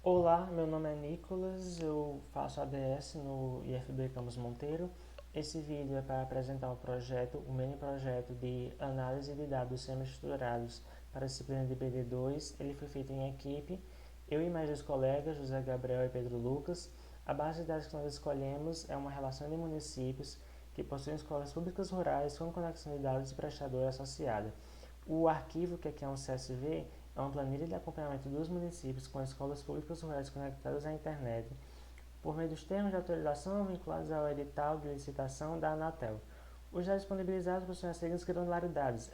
Olá, meu nome é Nicolas, eu faço ADS no IFB Campus Monteiro. Esse vídeo é para apresentar o mini projeto de análise de dados semi-estruturados para a disciplina de PD2. Ele foi feito em equipe, eu e mais dois colegas, José Gabriel e Pedro Lucas. A base de dados que nós escolhemos é uma relação de municípios que possuem escolas públicas rurais com conexão de dados e prestador associada. O arquivo, que aqui é um CSV, é uma planilha de acompanhamento dos municípios com escolas públicas rurais conectadas à internet por meio dos termos de autorização vinculados ao edital de licitação da Anatel. Os dados disponibilizados possuem as seguintes granularidades: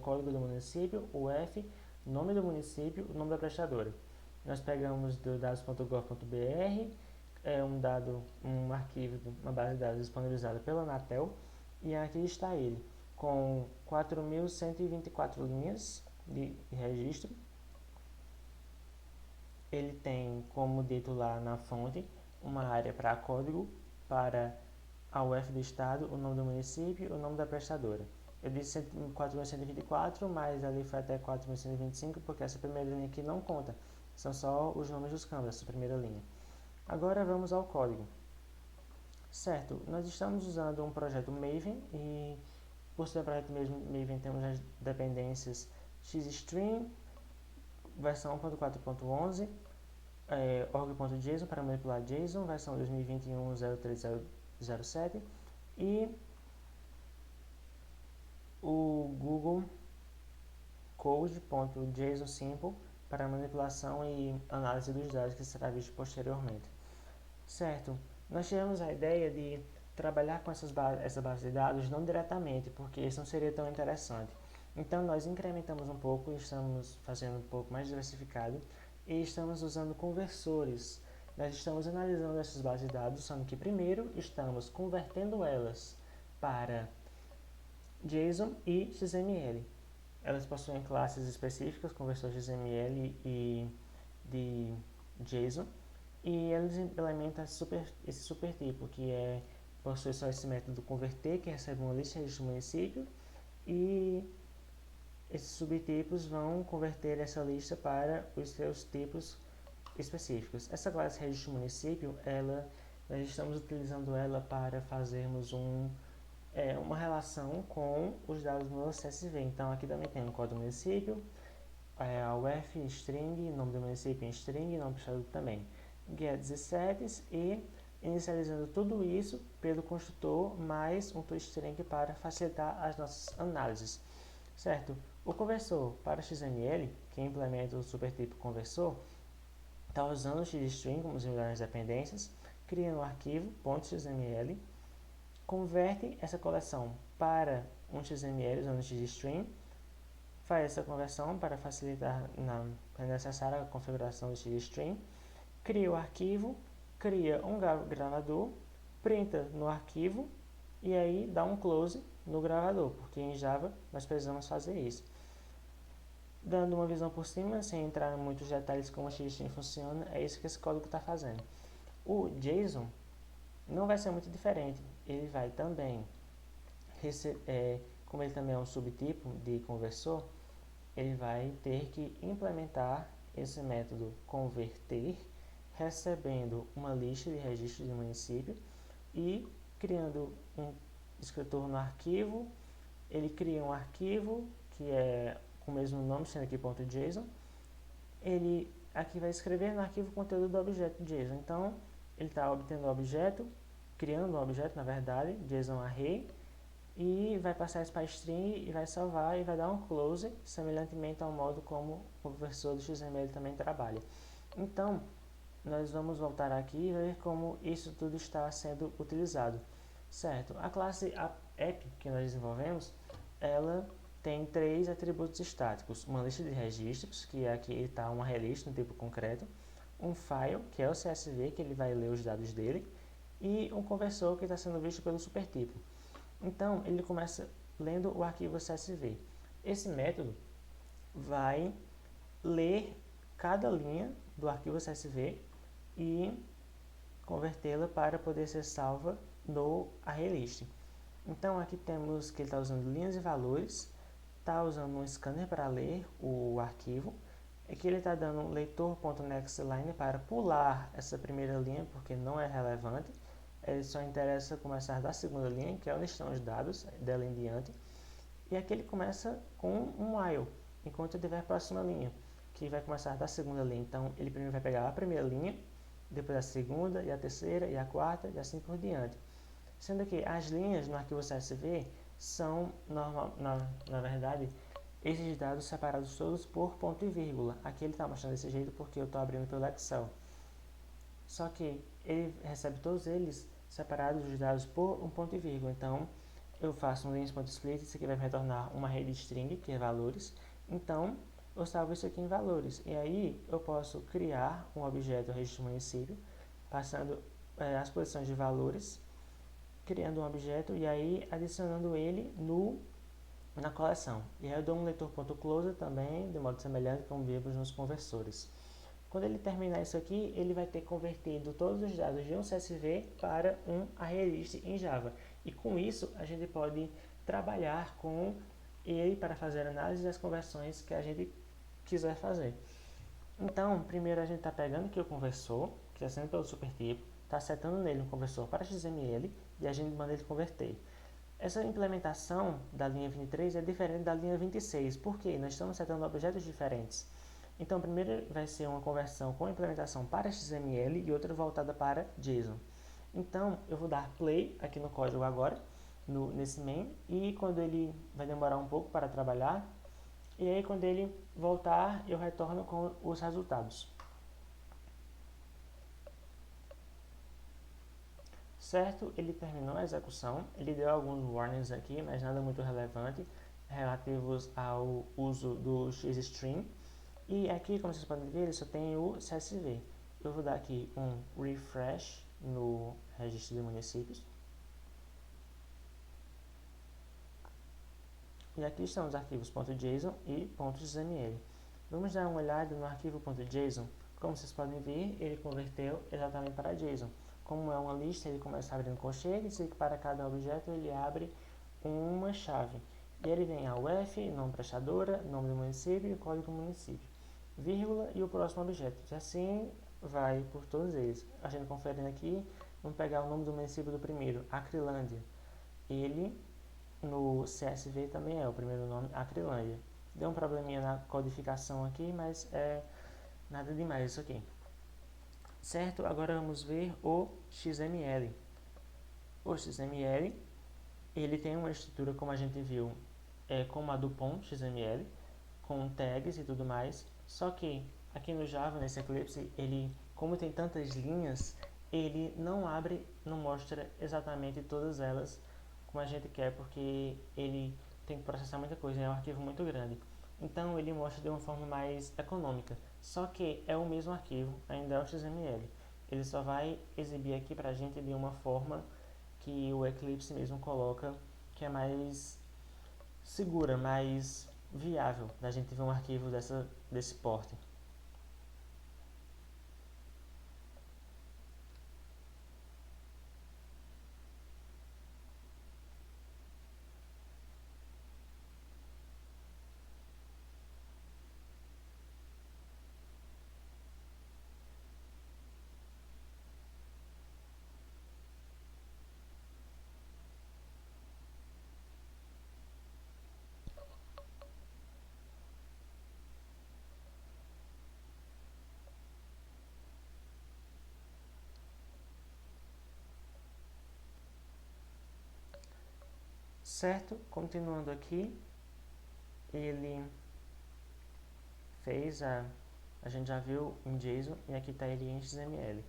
código do município, o F, nome do município, o nome da prestadora. Nós pegamos do dados.gov.br, um arquivo, uma base de dados disponibilizada pela Anatel, e aqui está ele, com 4.124 linhas de registro. Ele tem, como dito lá na fonte, uma área para código, para a UF do estado, o nome do município e o nome da prestadora. Eu disse 4.124, mas ali foi até 4.125, porque essa primeira linha aqui não conta. São só os nomes dos campos, essa primeira linha. Agora vamos ao código. Certo, nós estamos usando um projeto Maven e por ser um projeto Maven temos as dependências xstring, versão 1.4.11, org.json para manipular JSON, versão 2021-03007 e o Google Code.json simple para manipulação e análise dos dados que será visto posteriormente. Certo, nós tivemos a ideia de trabalhar com essa base de dados não diretamente, porque isso não seria tão interessante. Então nós incrementamos um pouco, estamos fazendo um pouco mais diversificado e estamos usando conversores. Nós estamos analisando essas bases de dados, sendo que primeiro estamos convertendo elas para JSON e XML. Elas possuem classes específicas, conversor XML e de JSON, e eles implementam esse supertipo, que possui só esse método converter, que recebe uma lista de registro do município, e esses subtipos vão converter essa lista para os seus tipos específicos. Essa classe registro município, nós estamos utilizando ela para fazermos uma relação com os dados no CSV. Então aqui também tem o código do município, a UF em string, nome do município em string, nome do estado também. Gets e sets e inicializando tudo isso pelo construtor mais um toString para facilitar as nossas análises. Certo? O conversor para XML, que implementa o supertipo conversor, está usando o xstring como similar nas dependências, cria um arquivo .xml, converte essa coleção para um XML usando o xstring, faz essa conversão para facilitar quando é necessária a configuração do xstring, cria o arquivo, cria um gravador, printa no arquivo e aí dá um close no gravador, porque em Java nós precisamos fazer isso. Dando uma visão por cima, sem entrar em muitos detalhes como o xstring funciona, é isso que esse código está fazendo. O JSON não vai ser muito diferente, ele vai também, como ele também é um subtipo de conversor, ele vai ter que implementar esse método converter, recebendo uma lista de registros de município e criando um descritor no arquivo. Ele cria um arquivo que é com o mesmo nome, sendo aqui .json. Ele aqui vai escrever no arquivo o conteúdo do objeto JSON. Então, ele está obtendo o objeto, criando um objeto, na verdade, JSON array, e vai passar isso para string e vai salvar e vai dar um close, semelhantemente ao modo como o conversor do XML também trabalha. Então, nós vamos voltar aqui e ver como isso tudo está sendo utilizado. Certo, a classe app que nós desenvolvemos, ela tem três atributos estáticos: uma lista de registros, que aqui está uma array-list no tipo concreto, um file, que é o CSV, que ele vai ler os dados dele, e um conversor, que está sendo visto pelo supertipo. Então, ele começa lendo o arquivo CSV. Esse método vai ler cada linha do arquivo CSV e convertê-la para poder ser salva no ArrayList. Então, aqui temos que ele está usando linhas e valores, está usando um scanner para ler o arquivo, é que ele está dando um leitor.nextLine para pular essa primeira linha, porque não é relevante. Ele só interessa começar da segunda linha, que é onde estão os dados, dela em diante. E aqui ele começa com um while, enquanto ele tiver a próxima linha, que vai começar da segunda linha. Então, ele primeiro vai pegar a primeira linha, depois a segunda, e a terceira, e a quarta, e assim por diante. Sendo que as linhas no arquivo CSV são, na verdade, esses dados separados todos por ponto e vírgula. Aqui ele está mostrando desse jeito porque eu estou abrindo pelo Excel. Só que ele recebe todos eles separados os dados por um ponto e vírgula. Então, eu faço um lins.split, isso aqui vai me retornar uma rede string, que é valores. Então, eu salvo isso aqui em valores. E aí, eu posso criar um objeto registro município, passando as posições de valores, criando um objeto e aí adicionando ele na coleção. E aí eu dou um leitor.close também, de modo semelhante como vimos nos conversores. Quando ele terminar isso aqui, ele vai ter convertido todos os dados de um CSV para um ArrayList em Java. E com isso, a gente pode trabalhar com ele para fazer análise das conversões que a gente quiser fazer. Então, primeiro a gente está pegando aqui o conversor, que está sendo pelo supertipo, está setando nele um conversor para XML e a gente manda ele converter. Essa implementação da linha 23 é diferente da linha 26, porque nós estamos setando objetos diferentes. Então, primeiro vai ser uma conversão com implementação para XML e outra voltada para JSON. Então, eu vou dar play aqui no código agora, nesse main, e quando ele vai demorar um pouco para trabalhar, e aí quando ele voltar, eu retorno com os resultados. Certo? Ele terminou a execução, ele deu alguns warnings aqui, mas nada muito relevante, relativos ao uso do xstring. E aqui, como vocês podem ver, ele só tem o CSV. Eu vou dar aqui um refresh no registro de municípios. E aqui estão os arquivos .json e .xml. Vamos dar uma olhada no arquivo .json. Como vocês podem ver, ele converteu exatamente para JSON. Como é uma lista, ele começa abrindo colchetes e para cada objeto ele abre uma chave. E ele vem a UF, nome prestadora, nome do município e código do município, vírgula e o próximo objeto. E assim vai por todos eles. A gente conferindo aqui, vamos pegar o nome do município do primeiro, Acrilândia. Ele no CSV também é o primeiro nome, Acrilândia. Deu um probleminha na codificação aqui, mas é nada demais isso aqui. Certo? Agora vamos ver o XML. O XML, ele tem uma estrutura, como a gente viu, como a do .xml, com tags e tudo mais. Só que aqui no Java, nesse Eclipse, ele, como tem tantas linhas, ele não abre, não mostra exatamente todas elas como a gente quer, porque ele tem que processar muita coisa, é um arquivo muito grande. Então ele mostra de uma forma mais econômica. Só que é o mesmo arquivo, ainda é o XML. Ele só vai exibir aqui para a gente de uma forma que o Eclipse mesmo coloca, que é mais segura, mais viável da gente ver um arquivo desse porte. Certo? Continuando aqui, ele fez a gente já viu em JSON e aqui está ele em XML.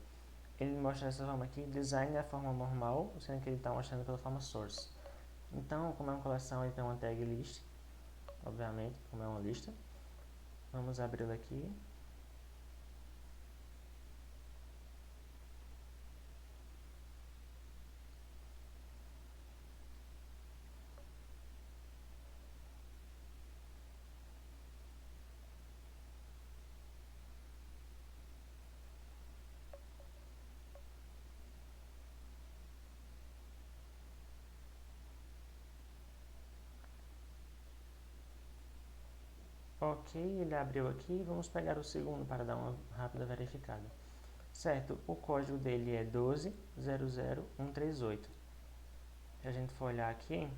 Ele mostra dessa forma aqui, design é a forma normal, sendo que ele está mostrando pela forma source. Então, como é uma coleção, ele tem uma tag list, obviamente, como é uma lista. Vamos abri-la aqui. Ok, ele abriu aqui. Vamos pegar o segundo para dar uma rápida verificada. Certo, o código dele é 1200138. Se a gente for olhar aqui,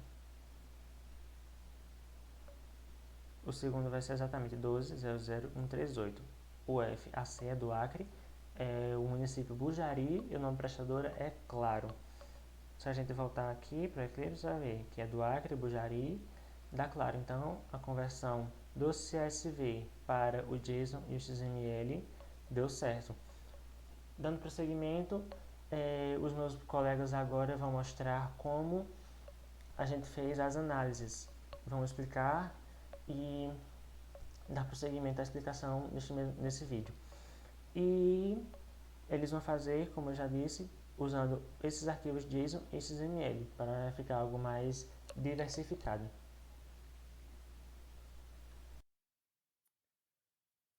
o segundo vai ser exatamente 1200138. O F, a C é do Acre, é o município Bujari e o nome prestadora é Claro. Se a gente voltar aqui para o Eclipse, vai ver que é do Acre, Bujari, da Claro. Então, a conversão do CSV para o JSON e o XML deu certo. Dando prosseguimento, os meus colegas agora vão mostrar como a gente fez as análises. Vão explicar e dar prosseguimento à explicação nesse vídeo. E eles vão fazer, como eu já disse, usando esses arquivos JSON e XML para ficar algo mais diversificado.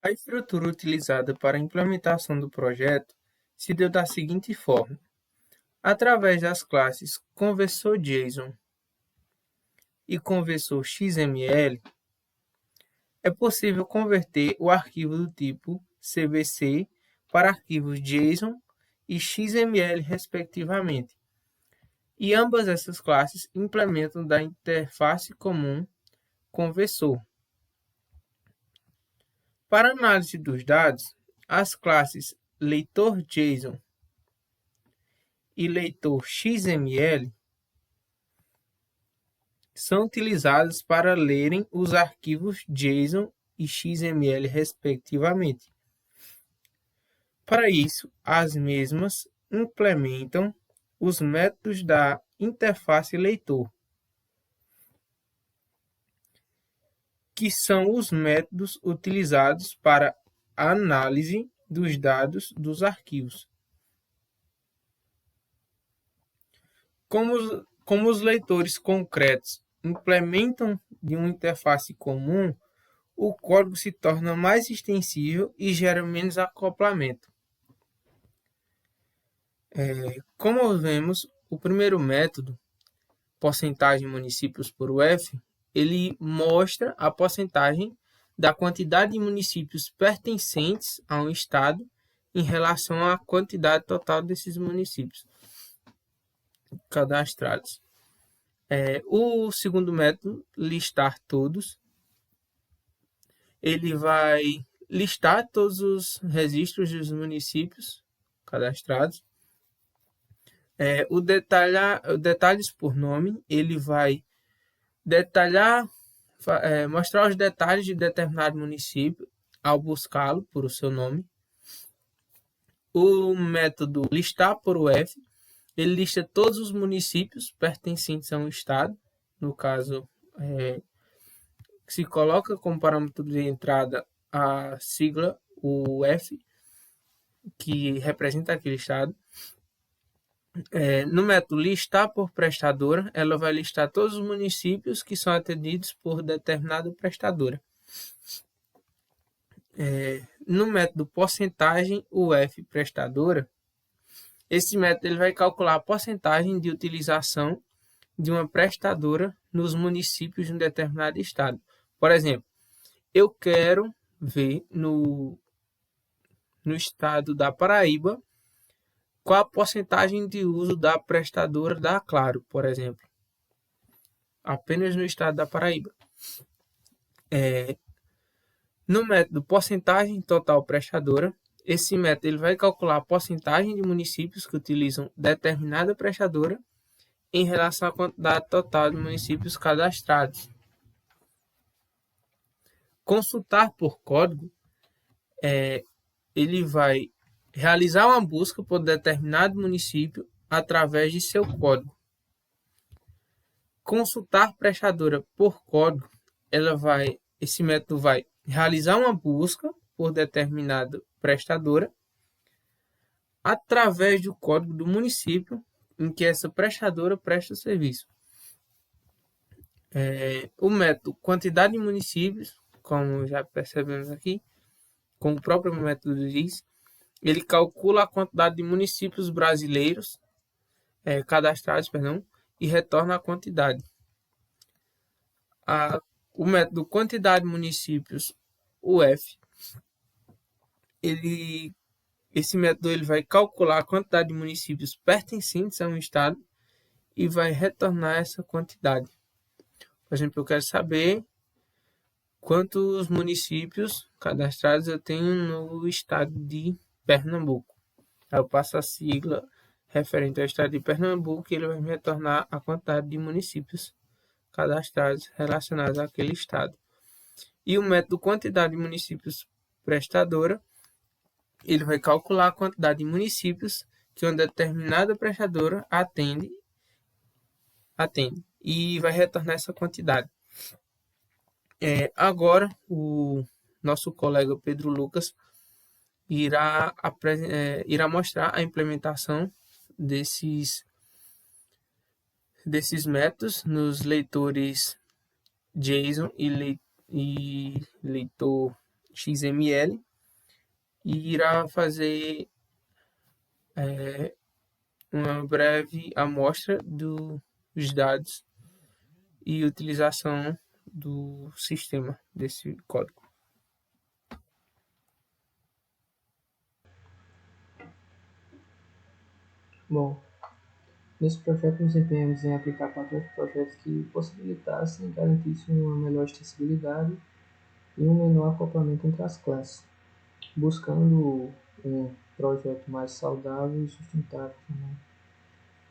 A estrutura utilizada para a implementação do projeto se deu da seguinte forma: através das classes ConversorJSON e ConversorXML, é possível converter o arquivo do tipo CVC para arquivos JSON e XML, respectivamente. E ambas essas classes implementam da interface comum Conversor. Para análise dos dados, as classes leitor.json e leitor.xml são utilizadas para lerem os arquivos JSON e XML, respectivamente. Para isso, as mesmas implementam os métodos da interface leitor, que são os métodos utilizados para a análise dos dados dos arquivos. Como os leitores concretos implementam de uma interface comum, o código se torna mais extensível e gera menos acoplamento. Como vemos, o primeiro método, porcentagem municípios por UF, ele mostra a porcentagem da quantidade de municípios pertencentes a um estado em relação à quantidade total desses municípios cadastrados. O segundo método, listar todos, ele vai listar todos os registros dos municípios cadastrados. O detalhes por nome, ele vai detalhar, mostrar os detalhes de determinado município ao buscá-lo por o seu nome. O método listar por UF, ele lista todos os municípios pertencentes a um estado. No caso, se coloca como parâmetro de entrada a sigla UF, que representa aquele estado. No método listar por prestadora, ela vai listar todos os municípios que são atendidos por determinada prestadora. No método porcentagem UF prestadora, esse método ele vai calcular a porcentagem de utilização de uma prestadora nos municípios de um determinado estado. Por exemplo, eu quero ver no estado da Paraíba qual a porcentagem de uso da prestadora da Claro, por exemplo. Apenas no estado da Paraíba. No método porcentagem total prestadora, esse método ele vai calcular a porcentagem de municípios que utilizam determinada prestadora em relação à quantidade total de municípios cadastrados. Consultar por código, ele vai realizar uma busca por determinado município através de seu código. Consultar prestadora por código, esse método vai realizar uma busca por determinada prestadora através do código do município em que essa prestadora presta o serviço. O método quantidade de municípios, como já percebemos aqui, como o próprio método diz, ele calcula a quantidade de municípios brasileiros cadastrados, e retorna a quantidade. O método quantidade de municípios, UF, esse método ele vai calcular a quantidade de municípios pertencentes a um estado e vai retornar essa quantidade. Por exemplo, eu quero saber quantos municípios cadastrados eu tenho no estado de Pernambuco. Aí eu passo a sigla referente ao estado de Pernambuco e ele vai me retornar a quantidade de municípios cadastrados relacionados àquele estado. E o método quantidade de municípios prestadora, ele vai calcular a quantidade de municípios que uma determinada prestadora atende e vai retornar essa quantidade. Agora, o nosso colega Pedro Lucas irá mostrar a implementação desses métodos nos leitores JSON e leitor XML e irá fazer uma breve amostra dos dados e utilização do sistema desse código. Bom, nesse projeto nos empenhamos em aplicar padrões de projetos que possibilitassem e garantissem uma melhor extensibilidade e um menor acoplamento entre as classes, buscando um projeto mais saudável e sustentável também.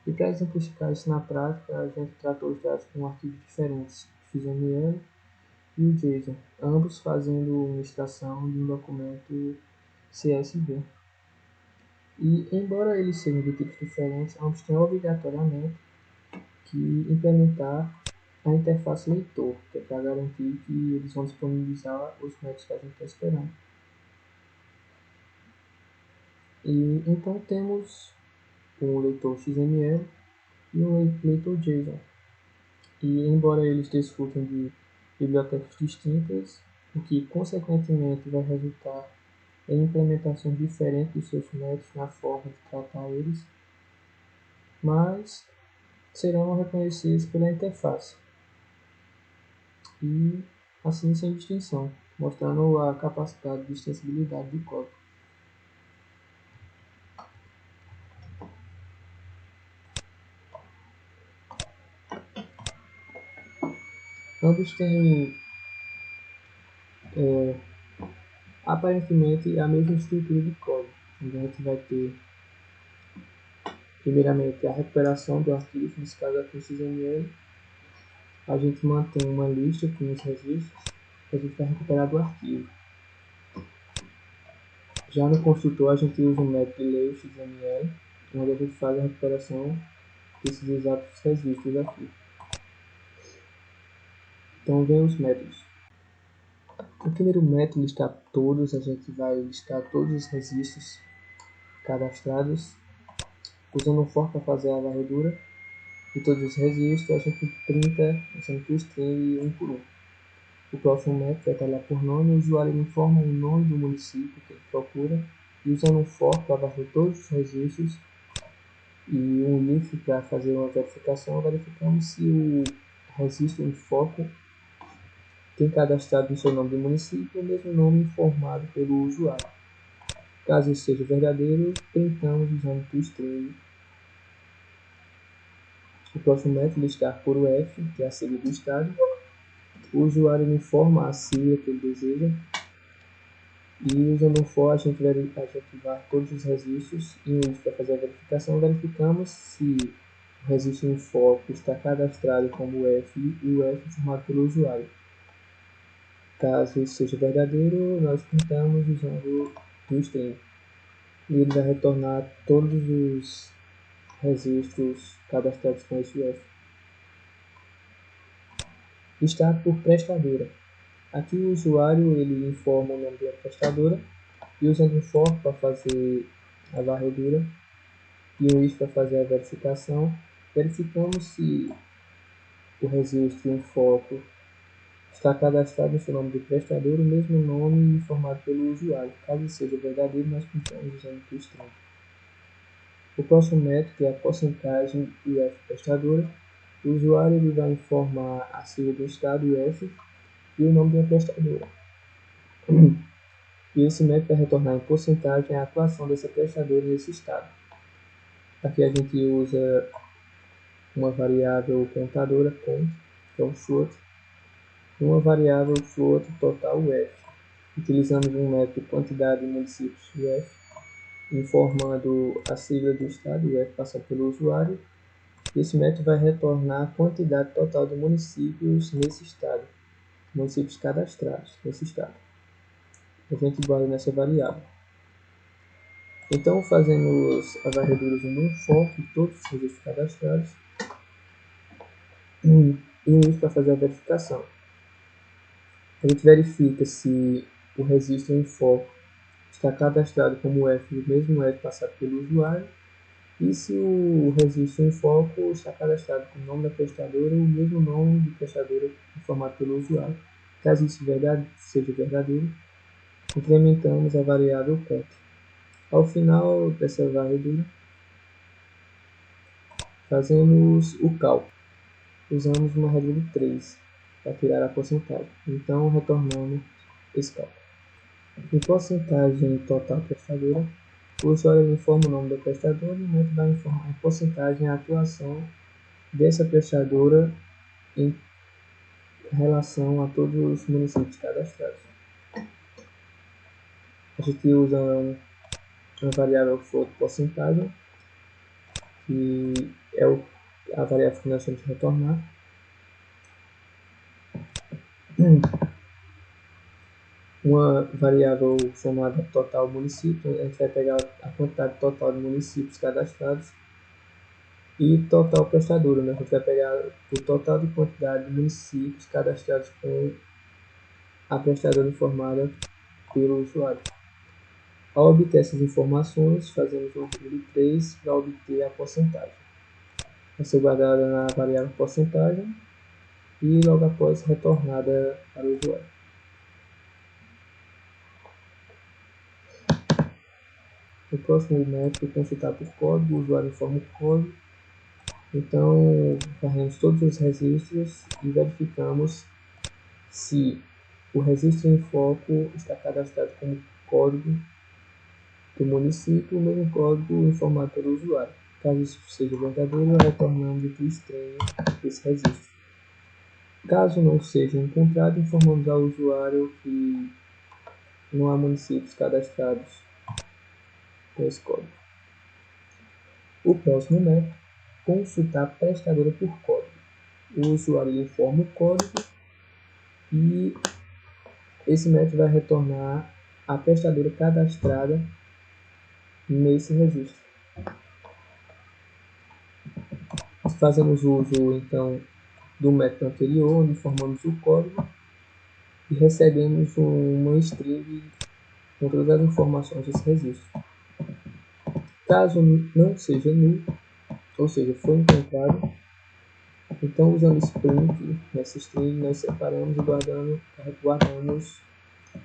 E para exemplificar isso na prática, a gente tratou os dados com arquivos diferentes, o XML e o JSON, ambos fazendo uma extração de um documento CSV. E, embora eles sejam de tipos diferentes, ambos têm obrigatoriamente que implementar a interface leitor, que é para garantir que eles vão disponibilizar os métodos que a gente está esperando. E então temos um leitor XML e um leitor JSON. E embora eles desfrutem de bibliotecas distintas, o que consequentemente vai resultar em implementações diferentes dos seus métodos na forma de tratar eles, mas serão reconhecidos pela interface e assim sem distinção, mostrando a capacidade de extensibilidade do código. Ambos têm aparentemente a mesma estrutura de código, onde a gente vai ter primeiramente a recuperação do arquivo, nesse caso aqui o XML. A gente mantém uma lista com os registros que a gente vai recuperar do arquivo. Já no construtor a gente usa o método layXML, onde a gente faz a recuperação desses exatos registros aqui. Então vem os métodos. O primeiro método listar todos, a gente vai listar todos os registros cadastrados, usando um for para fazer a varredura, e todos os registros a gente printa usando toString um por um. O próximo método vai estar lá por nome, o usuário informa o nome do município que ele procura, e usando um for para varrer todos os registros e um if para fazer uma verificação, verificamos se o registro em foco tem cadastrado no seu nome do município o mesmo nome informado pelo usuário. Caso isso seja verdadeiro, printamos usando toString. O próximo método é listar por UF, que é a sigla do estado. O usuário informa a sigla que ele deseja. E usando um for, a gente vai todos os registros e um if para fazer a verificação. Verificamos se o registro em foco está cadastrado como UF e o UF informado pelo usuário. Caso isso seja verdadeiro, nós printamos usando o string. E ele vai retornar todos os registros cadastrados com esse UF. Listar por prestadora. Aqui o usuário ele informa o nome da prestadora e usando um for para fazer a varredura e um if para fazer a verificação, verificamos se o registro em foco está cadastrado no seu nome de prestador, o mesmo nome informado pelo usuário. Caso seja verdadeiro, nós printamos usando o toString. O próximo método é a porcentagem UF prestadora. O usuário ele vai informar a sigla do estado UF e o nome de uma prestadora. E esse método vai retornar em porcentagem a atuação dessa prestadora nesse estado. Aqui a gente usa uma variável contadora, cont, que é um float, e uma variável float total UF. Utilizamos um método quantidade de municípios UF, informando a sigla do estado, UF passado pelo usuário. Esse método vai retornar a quantidade total de municípios nesse estado, municípios cadastrados nesse estado. A gente guarda nessa variável. Então, fazemos a varredura de um for de todos os registros cadastrados e um if para fazer a verificação. A gente verifica se o registro em for está cadastrado como F, o mesmo F passado pelo usuário, e se o registro em foco está cadastrado com o nome da prestadora ou o mesmo nome de prestadora informado pelo usuário. Caso isso seja verdadeiro, incrementamos a variável cont. Ao final dessa varredura, fazemos o cálculo. Usamos uma regra de 3 para tirar a porcentagem. Então, retornamos esse cálculo. Em porcentagem total prestadora, o usuário informa o nome da prestadora e o método vai informar em porcentagem a atuação dessa prestadora em relação a todos os municípios cadastrados. A gente usa uma variável float porcentagem, que é a variável que nós temos que retornar. Uma variável chamada total município, a gente vai pegar a quantidade total de municípios cadastrados, e total prestadora, né? A gente vai pegar o total de quantidade de municípios cadastrados com a prestadora informada pelo usuário. Ao obter essas informações, fazemos um regra de 3 para obter a porcentagem. Vai ser guardada na variável porcentagem e logo após retornada para o usuário. O próximo método é consultar por código, o usuário informa o código. Então, varremos todos os registros e verificamos se o registro em foco está cadastrado como código do município, o mesmo código informado pelo usuário. Caso isso seja verdadeiro, retornamos o estranho desse registro. Caso não seja encontrado, informamos ao usuário que não há municípios cadastrados com esse código. O próximo método, consultar a prestadora por código. O usuário informa o código e esse método vai retornar a prestadora cadastrada nesse registro. Fazemos uso, então, do método anterior, onde informamos o código e recebemos uma string com todas as informações desse registro. Caso não seja null, ou seja, foi encontrado, então usando esse print nessa string, nós separamos e guardamos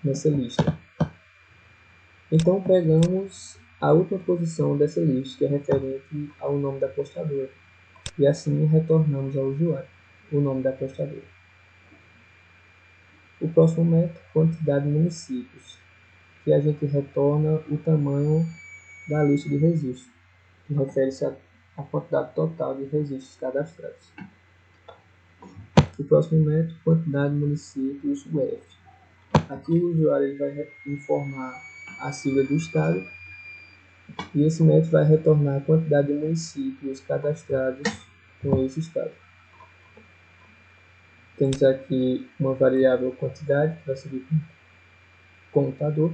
nessa lista. Então pegamos a última posição dessa lista, que é referente ao nome da prestadora, e assim retornamos ao usuário o nome da prestadora. O próximo método, quantidade de municípios, que a gente retorna o tamanho da lista de registros, que refere-se à quantidade total de registros cadastrados. O próximo método, quantidade de municípios UF. Aqui o usuário ele vai informar a sigla do estado e esse método vai retornar a quantidade de municípios cadastrados com esse estado. Temos aqui uma variável quantidade que vai servir como contador.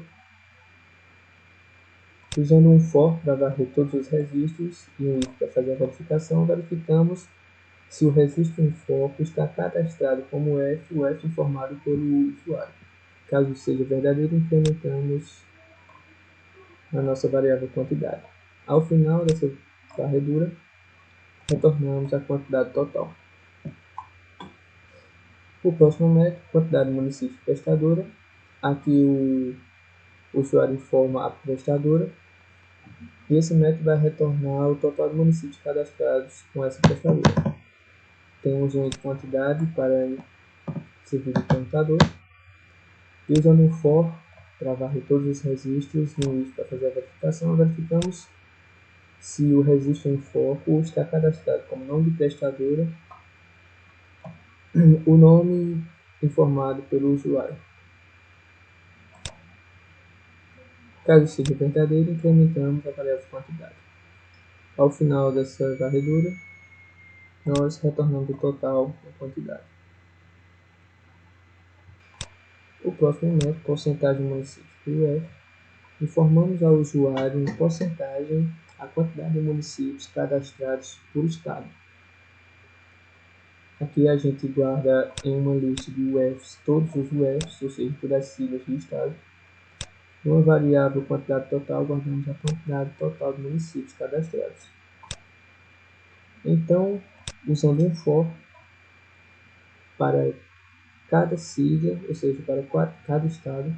Usando um for para varrer todos os registros e um if para fazer a verificação, verificamos se o registro em foco está cadastrado como F, o F informado pelo usuário. Caso seja verdadeiro, implementamos a nossa variável quantidade. Ao final dessa varredura, retornamos a quantidade total. O próximo método, quantidade de municípios prestadora. Aqui o usuário informa a prestadora e esse método vai retornar o total de municípios cadastrados com essa prestadora. Temos uma quantidade para servir de commutador. E usando um for para varrer todos os registros no início para fazer a verificação, verificamos se o registro em foco está cadastrado como nome de prestadora, o nome informado pelo usuário. Caso seja verdadeiro, incrementamos a variável de quantidade. Ao final dessa varredura, nós retornamos o total da quantidade. O próximo método, porcentagem de municípios PUF, informamos ao usuário em porcentagem a quantidade de municípios cadastrados por estado. Aqui a gente guarda em uma lista de UFs todos os UFs, ou seja, todas as siglas do estado. Numa variável quantidade total, guardamos a quantidade total de municípios cadastrados. Então, usando um for para cada sigla, ou seja, para cada estado,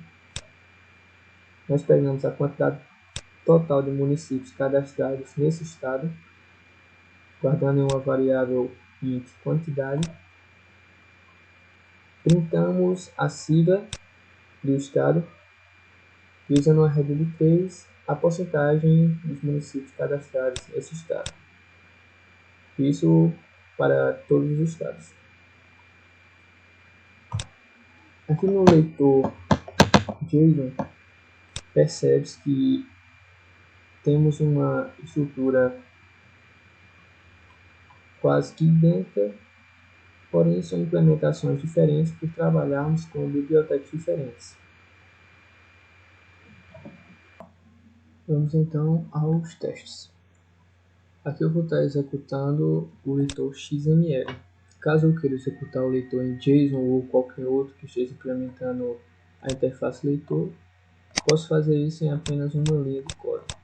nós pegamos a quantidade total de municípios cadastrados nesse estado, guardando em uma variável int quantidade, printamos a sigla do estado e, usando uma regra de 3, a porcentagem dos municípios cadastrados nesse estado. Isso para todos os estados. Aqui no leitor JSON, percebe-se que temos uma estrutura quase que idêntica, porém são implementações diferentes por trabalharmos com bibliotecas diferentes. Vamos então aos testes. Aqui eu vou estar executando o leitor XML. Caso eu queira executar o leitor em JSON ou qualquer outro que esteja implementando a interface leitor, posso fazer isso em apenas uma linha de código.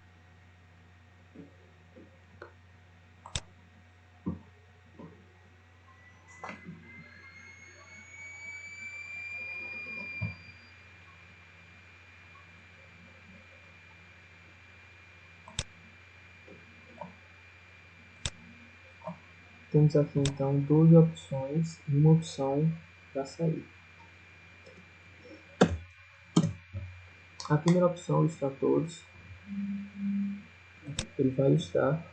Temos aqui então 12 opções e uma opção para sair. A primeira opção lista todos. Ele vai listar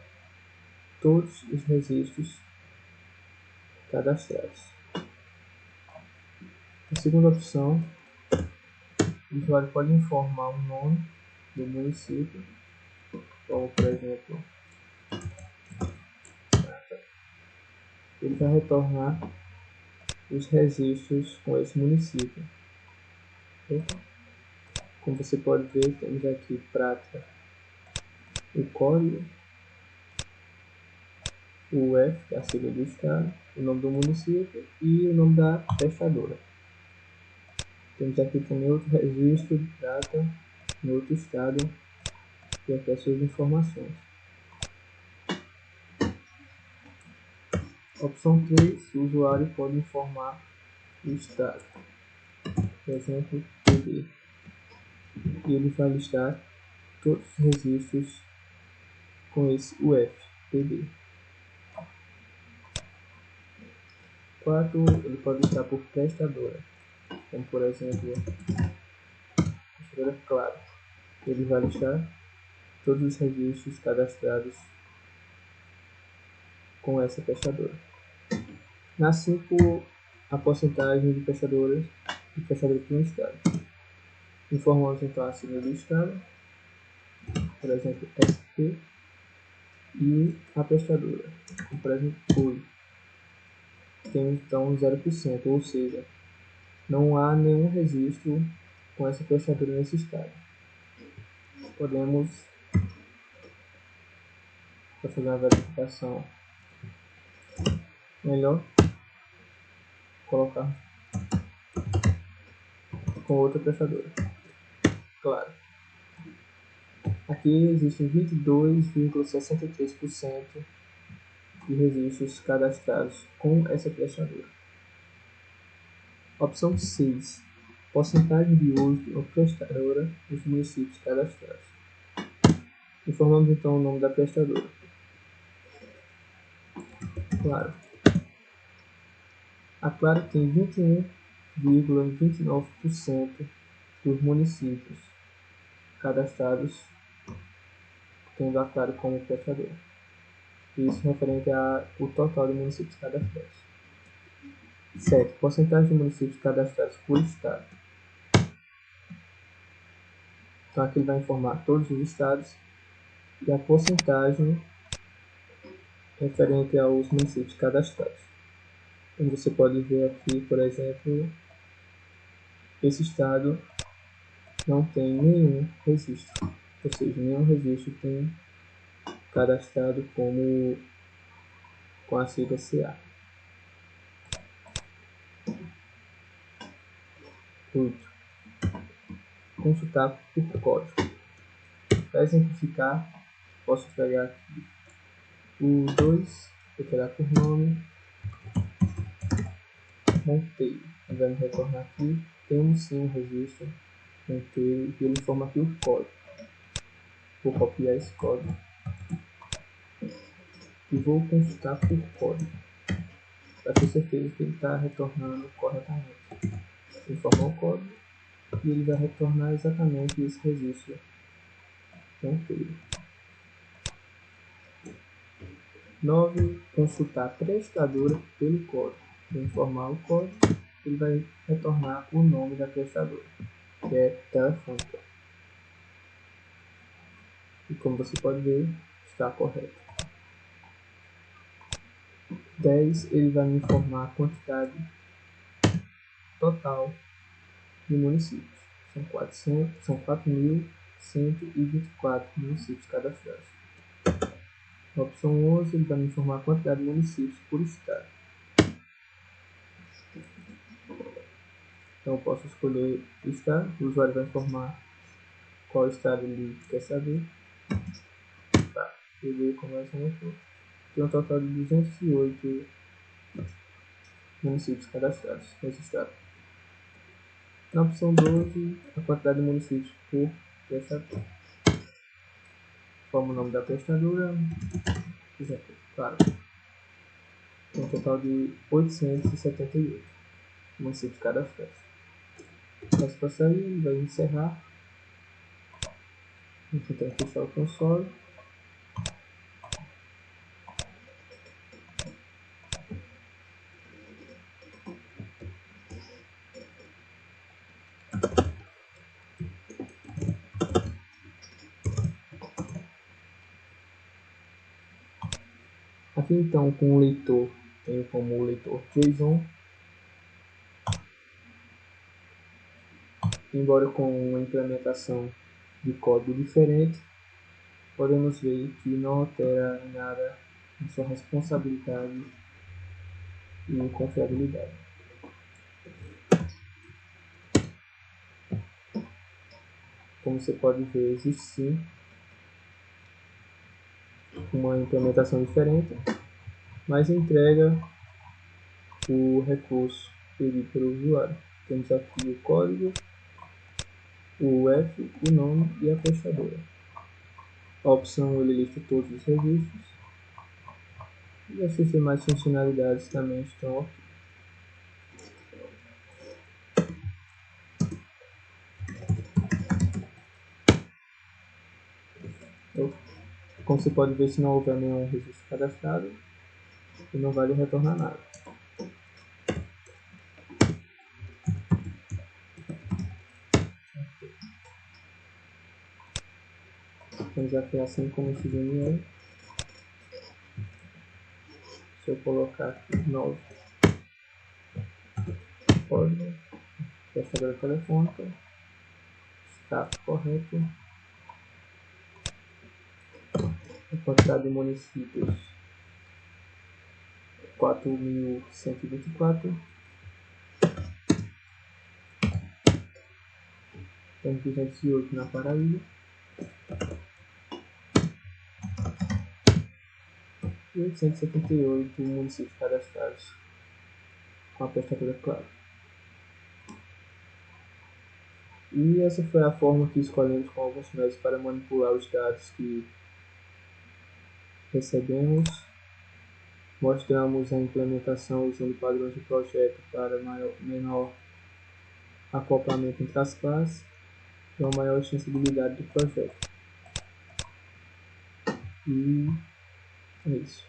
todos os registros cadastrados. A segunda opção, o usuário pode informar o nome do município, como por exemplo, ele vai retornar os registros com esse município. Como você pode ver, temos aqui Prata, o código, o UF, que é a sigla do estado, o nome do município e o nome da prestadora. Temos aqui também outro registro de Prata no outro estado e aqui as suas informações. Opção 3, o usuário pode informar o estado, por exemplo, PB, e ele vai listar todos os registros com esse UF, PB. 4, ele pode listar por prestadora, como por exemplo, prestadora Claro. Ele vai listar todos os registros cadastrados com essa prestadora. Na 5, a porcentagem de prestadoras por um estado. Informamos então a sigla do estado, por exemplo, SP, e a prestadora, como por exemplo, Oi. Temos então 0%, ou seja, não há nenhum registro com essa prestadora nesse estado. Podemos, para fazer uma verificação melhor, colocar com outra prestadora. Claro. Aqui existem 22,63% de registros cadastrados com essa prestadora. Opção 6. Porcentagem de uso de uma prestadora nos municípios cadastrados. Informamos então o nome da prestadora. Claro. A Claro tem 21 0,29% dos municípios cadastrados tendo a Claro como prestador. Isso referente ao total de municípios cadastrados. 7. Porcentagem de municípios cadastrados por estado. Então aqui ele vai informar todos os estados e a porcentagem referente aos municípios cadastrados. Como você pode ver aqui, por exemplo, esse estado não tem nenhum registro, ou seja, nenhum registro tem cadastrado com a sigla CA. 8. Consultar por código. Para exemplificar, posso pegar aqui o 2, vou pegar por nome, Monteiro. Ele vai me retornar aqui, temos sim um registro Monteiro e ele informa aqui o código. Vou copiar esse código e vou consultar por código para ter certeza que ele está retornando corretamente. Informar o código e ele vai retornar exatamente esse registro Monteiro. 9. Consultar a prestadora pelo código. Vou informar o código, ele vai retornar o nome da prestadora, que é Telefônica. E como você pode ver, está correto. 10. Ele vai me informar a quantidade total de municípios. São 4.124 municípios cadastrados. Na opção 11, ele vai me informar a quantidade de municípios por estado. Então eu posso escolher o estado, o usuário vai informar qual estado ele quer saber. Tá, peguei como exemplo. Tem um total de 208 municípios cadastrados nesse estado. Na opção 12, a quantidade de municípios por prestador. Forma o nome da prestadora, exemplo, claro. Tem um total de 878 municípios cadastrados. Mas para sair, ele vai encerrar. Vou tentar fechar o console. Aqui então com o leitor, tenho como o leitor JSON, embora com uma implementação de código diferente, podemos ver que não altera em nada em sua responsabilidade e confiabilidade. Como você pode ver, existe sim uma implementação diferente, mas entrega o recurso pedido pelo usuário. Temos aqui o código, o UF, o nome e a prestadora. A opção ele lista todos os registros e as demais funcionalidades também estão aqui. Então, como você pode ver, se não houver nenhum registro cadastrado, ele não vai lhe retornar nada. Temos aqui assim como XML. Se eu colocar aqui 9 código, prestadora telefônica, está correto. A quantidade de municípios 4.124. Temos 208 na Paraíba. E 878 municípios cadastrados com a prestadora Claro. E essa foi a forma que escolhemos com alguns métodos para manipular os dados que recebemos. Mostramos a implementação usando padrões de projeto para menor acoplamento entre as classes e uma maior extensibilidade do projeto. E é isso.